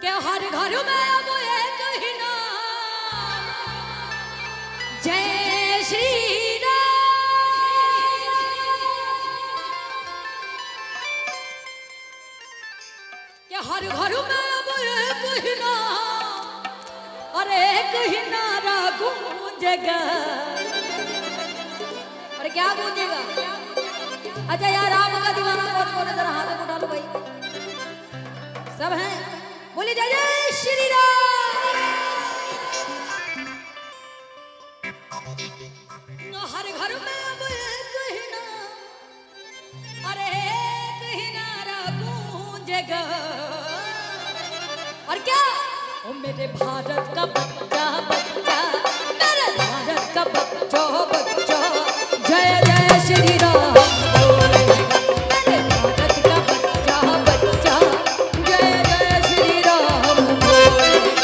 के हर घर में अब एक ही नाम जय श्री राम। के हर घर में अब एक ही नाम और एक ही नारा गूंजेगा। अरे क्या गूंजेगा? अच्छा यार राम का दीवाना कौन कौन है? जरा हाथ में डालो भाई। सब हैं बोले जय जय श्री राम। हर घर में अब एक ही नाम अरे एक ही नारा गूंजेगा। और क्या ओ मेरे भारत का बच्चा बच्चा मेरे भारत का बच्चा बच्चा जय जय श्री राम बोलेगा। मेरे भारत का बच्चा बच्चा जय जय श्री राम बोलेगा।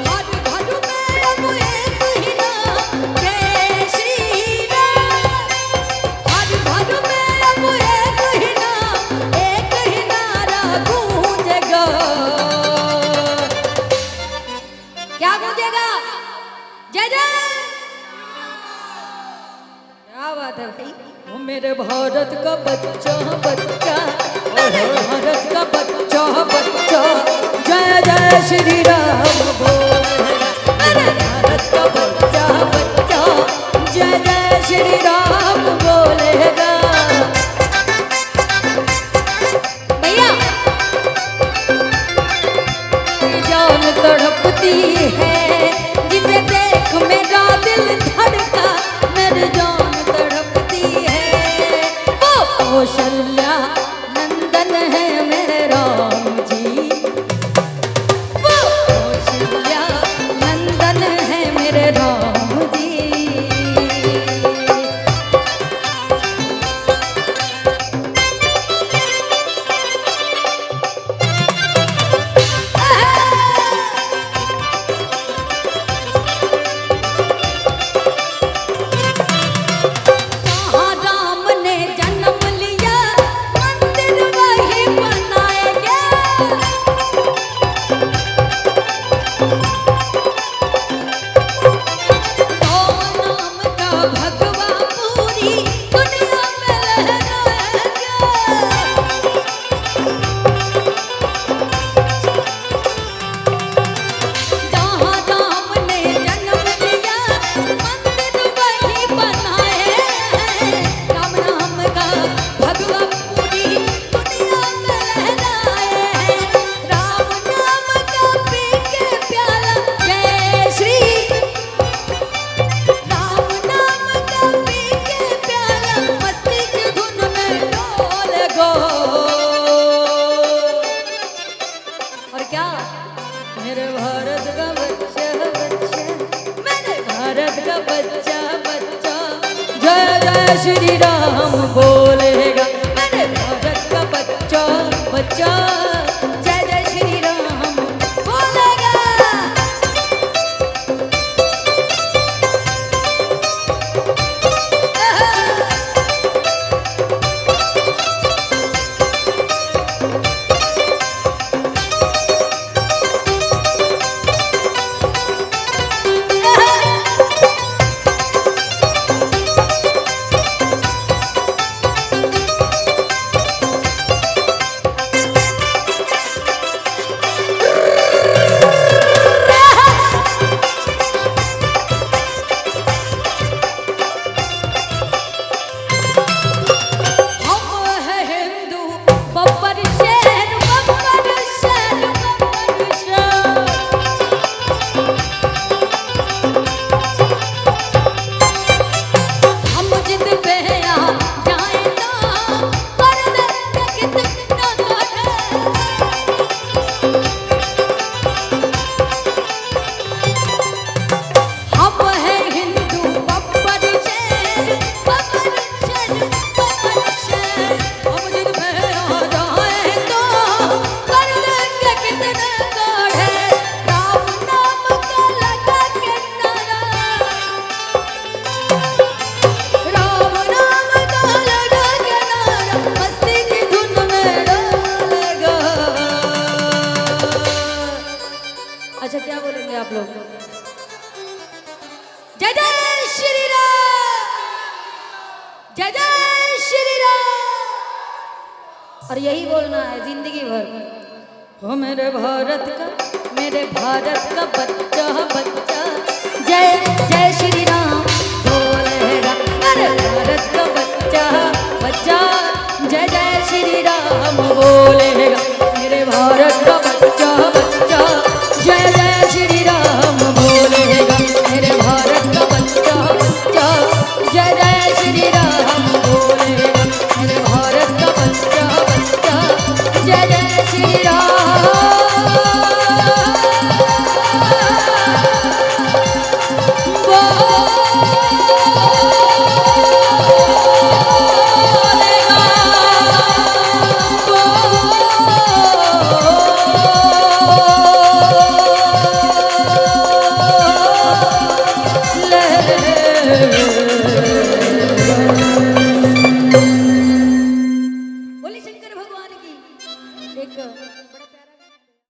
हर घर में अब एक ही नाम जय श्री राम। हर घर में अब एक ही नाम एक ही नारा गूंजेगा। क्या गूंजेगा? जय जय। क्या बात है भाई? वो मेरे भारत का बच्चा बच्चा मेरे भारत का बच्चा बच्चा जय जय श्री राम बोलेगा। मेरे भारत का बच्चा बच्चा जय जय श्री राम बोलेगा। भैया जान तड़पती है जिसे देख मेरा दिल धड़का। मेरी जान तड़पती है वो कौशल्या नंदन है मेरे राम जी। वो कौशल्या नंदन है मेरे राम जी। मेरे भारत का बच्चा बच्चा मेरे भारत का बच्चा बच्चा जय जय श्री राम बोलेगा। मेरे भारत का बच्चा बच्चा जय जय श्री राम बोलेगा। और यही बोलना है जिंदगी भर। हो मेरे भारत का बच्चा बच्चा जय जय श्री राम बोलेगा। मेरे भारत का बच्चा बच्चा जय जय श्री राम बोलेगा। मेरे भारत का बच्चा बच्चा जय जय श्री राम बोलेगा। मेरे भारत का बच्चा बच्चा जय जय श्री राम बोलेगा। मेरे भारत का बच्चा बच्चा जय जय श्री राम बोलेगा।